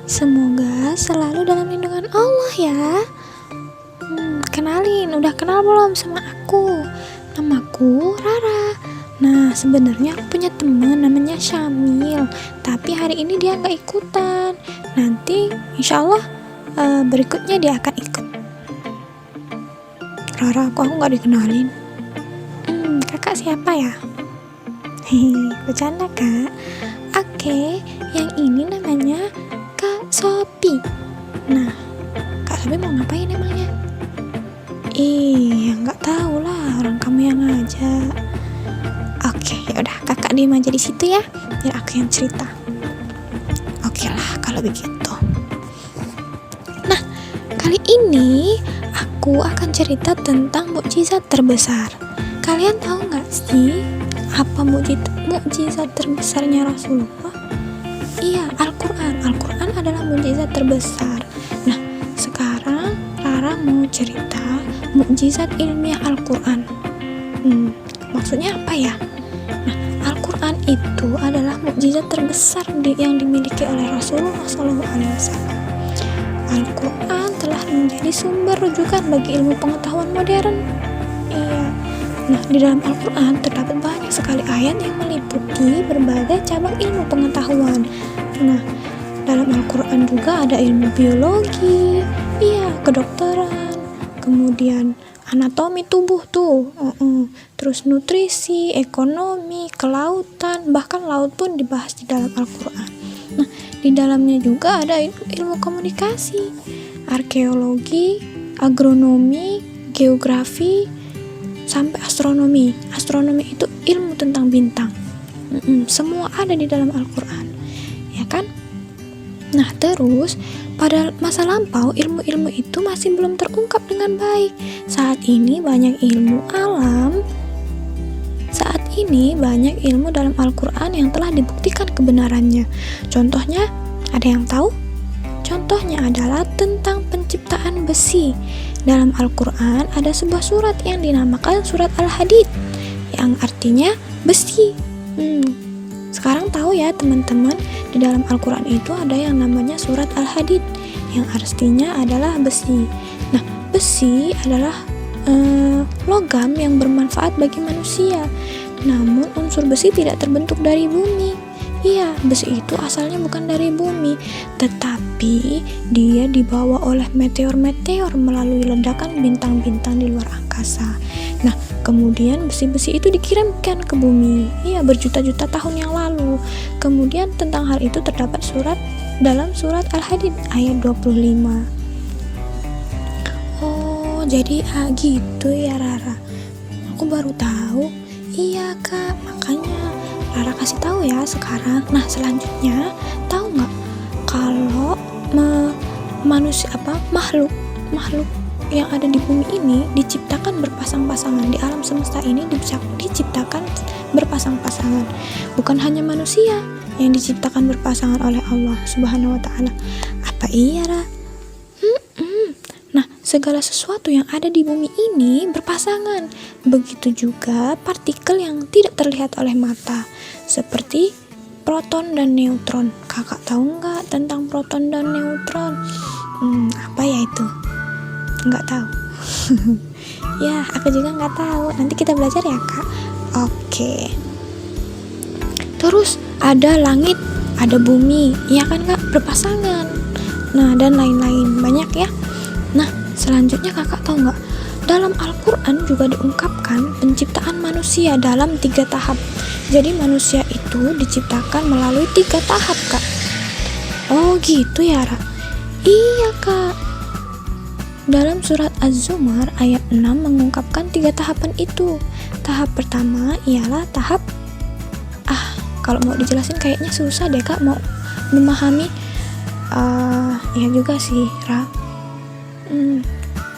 Semoga selalu dalam lindungan Allah ya. Kenalin, udah kenal belum sama aku? Namaku Rara. Nah, sebenarnya aku punya teman namanya Syamil, tapi hari ini dia nggak ikutan. Nanti insya Allah berikutnya dia akan ikut. Rara, aku nggak dikenalin. Kakak siapa ya? Hehe, bercanda kak. Oke, yang ini namanya Kak Sopi. Nah, Kak Sopi mau ngapain emangnya? Nggak tahu lah, orang kamu yang ngajak. Oke, yaudah kakak diem aja di situ ya, biar aku yang cerita. Oke lah kalau begitu. Nah, kali ini aku akan cerita tentang mukjizat terbesar. Kalian tahu nggak sih apa mukjizat terbesarnya Rasulullah? Iya, Al-Quran. Al-Quran adalah mukjizat terbesar. Nah, sekarang Rara mau cerita mukjizat ilmiah Al-Quran. Maksudnya apa ya? Nah, Al-Quran itu adalah mukjizat terbesar yang dimiliki oleh Rasulullah SAW. Al-Quran telah menjadi sumber rujukan bagi ilmu pengetahuan modern. Iya. Nah, di dalam Al-Quran terdapat banyak sekali ayat yang meliputi berbagai cabang ilmu pengetahuan. Nah, dalam Al-Quran juga ada ilmu biologi, kedokteran, kemudian anatomi tubuh tuh, terus nutrisi, ekonomi, kelautan, bahkan laut pun dibahas di dalam Al-Quran. Nah, di dalamnya juga ada ilmu komunikasi, arkeologi, agronomi, geografi, sampai astronomi. Astronomi itu ilmu tentang bintang. Semua ada di dalam Al-Quran, ya kan? Nah, terus pada masa lampau ilmu-ilmu itu masih belum terungkap dengan baik. Saat ini banyak ilmu dalam Al-Quran yang telah dibuktikan kebenarannya. Contohnya, ada yang tahu? Contohnya adalah tentang penciptaan besi. Dalam Al-Quran ada sebuah surat yang dinamakan surat Al-Hadid, yang artinya besi. Sekarang tahu ya teman-teman, di dalam Al-Quran itu ada yang namanya surat Al-Hadid, yang artinya adalah besi. Nah, besi adalah logam yang bermanfaat bagi manusia. Namun unsur besi tidak terbentuk dari bumi. Iya, besi itu asalnya bukan dari bumi, tetapi dia dibawa oleh meteor-meteor melalui ledakan bintang-bintang di luar angkasa. Nah, kemudian besi-besi itu dikirimkan ke bumi, berjuta-juta tahun yang lalu. Kemudian tentang hal itu terdapat dalam surat Al-Hadid ayat 25. Oh, jadi gitu ya Rara. Aku baru tahu. Iya kak, makanya Rara kasih tahu ya sekarang. Nah, selanjutnya tahu nggak kalau makhluk yang ada di bumi ini diciptakan berpasang-pasangan. Di alam semesta ini diciptakan berpasang-pasangan. Bukan hanya manusia yang diciptakan berpasangan oleh Allah Subhanahu wa Ta'ala. Apa iya, Ra? Nah, segala sesuatu yang ada di bumi ini berpasangan. Begitu juga partikel yang tidak terlihat oleh mata, seperti proton dan neutron. Kakak tahu nggak tentang proton dan neutron? Apa ya itu? Nggak tahu. Ya, aku juga nggak tahu. Nanti kita belajar ya kak. Oke. Terus ada langit, ada bumi, iya kan kak, berpasangan. Nah, dan lain-lain banyak ya. Nah, selanjutnya kakak tahu nggak? Dalam Al-Quran juga diungkapkan penciptaan manusia dalam 3 tahap. Jadi manusia itu diciptakan melalui 3 tahap kak. Oh gitu ya Ra? Iya kak. Dalam surat Az-Zumar ayat 6 mengungkapkan 3 tahapan itu. Tahap pertama ialah tahap kalau mau dijelasin kayaknya susah deh kak mau memahami. Ya juga sih Ra.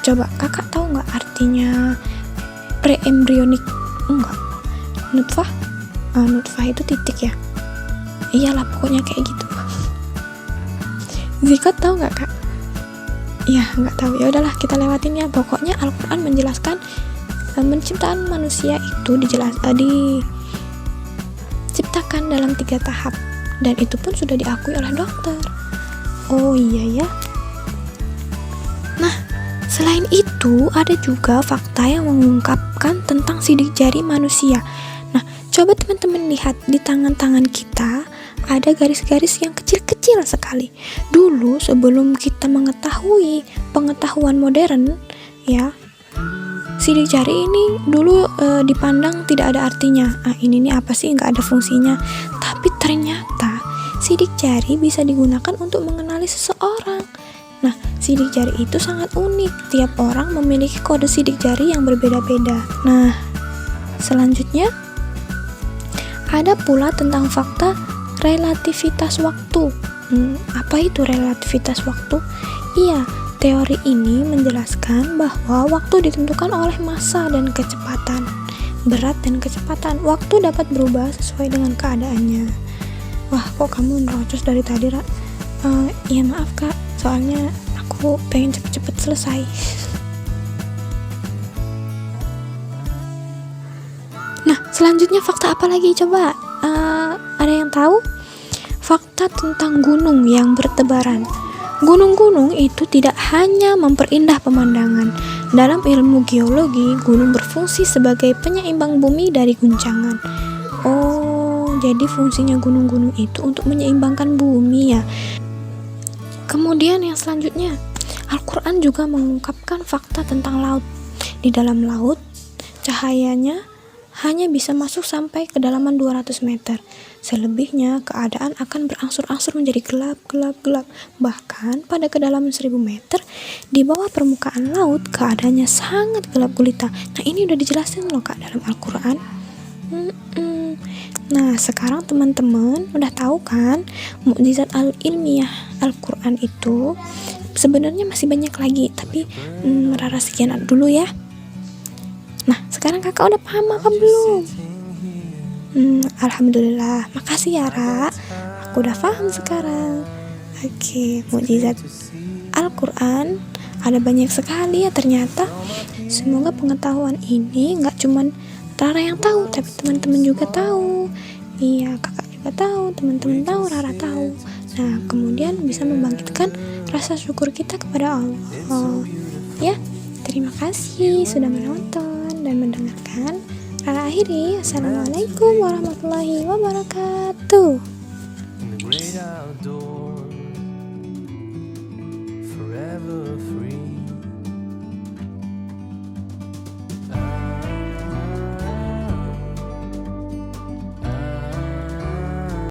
Coba kakak tahu nggak artinya pre-embryonik? Enggak. Nutfah? Nutfah itu titik ya? Iyalah pokoknya kayak gitu. Zikot tahu nggak kak? Ya nggak tahu, ya udahlah kita lewatin ya. Pokoknya Al-Quran menjelaskan penciptaan manusia itu diciptakan dalam 3 tahap, dan itu pun sudah diakui oleh dokter. Oh iya ya. Nah, selain itu ada juga fakta yang mengungkapkan tentang sidik jari manusia. Nah, coba teman-teman lihat di tangan-tangan kita ada garis-garis yang kecil-kecil sekali. Dulu sebelum kita mengetahui pengetahuan modern, ya, sidik jari ini dulu dipandang tidak ada artinya. Ini nih apa sih, nggak ada fungsinya. Tapi ternyata sidik jari bisa digunakan untuk mengenali seseorang. Nah, sidik jari itu sangat unik. Tiap orang memiliki kode sidik jari yang berbeda-beda. Nah, selanjutnya ada pula tentang fakta relativitas waktu. Apa itu relativitas waktu? Iya, teori ini menjelaskan bahwa waktu ditentukan oleh massa dan kecepatan, berat dan kecepatan. Waktu dapat berubah sesuai dengan keadaannya. Wah, kok kamu nerocos dari tadi, Ra? Iya maaf kak, soalnya aku pengen cepet-cepet selesai. Nah, selanjutnya fakta apa lagi coba? Ada yang tahu? Fakta tentang gunung yang bertebaran. Gunung-gunung itu tidak hanya memperindah pemandangan. Dalam ilmu geologi, gunung berfungsi sebagai penyeimbang bumi dari guncangan. Oh, jadi fungsinya gunung-gunung itu untuk menyeimbangkan bumi ya. Kemudian yang selanjutnya, Al-Quran juga mengungkapkan fakta tentang laut. Di dalam laut, cahayanya hanya bisa masuk sampai kedalaman 200 meter. Selebihnya, keadaan akan berangsur-angsur menjadi gelap. Bahkan pada kedalaman 1000 meter, di bawah permukaan laut, keadaannya sangat gelap gulita. Nah, ini udah dijelasin loh kak dalam Al-Quran. Nah, sekarang teman-teman udah tahu kan mukjizat al-ilmiah Al-Quran itu sebenarnya masih banyak lagi, tapi Rara sekian dulu ya. Nah, sekarang kakak udah paham apa belum? Alhamdulillah, makasih ya Ra, aku udah paham sekarang. Oke, mukjizat Al-Quran ada banyak sekali ya ternyata. Semoga pengetahuan ini gak cuman Rara yang tahu, tapi teman-teman juga tahu. Iya, kakak juga tahu, teman-teman tahu, Rara tahu. Nah, kemudian bisa membangkitkan rasa syukur kita kepada Allah. Ya, terima kasih sudah menonton dan mendengarkan. Rara akhiri. Assalamualaikum warahmatullahi wabarakatuh.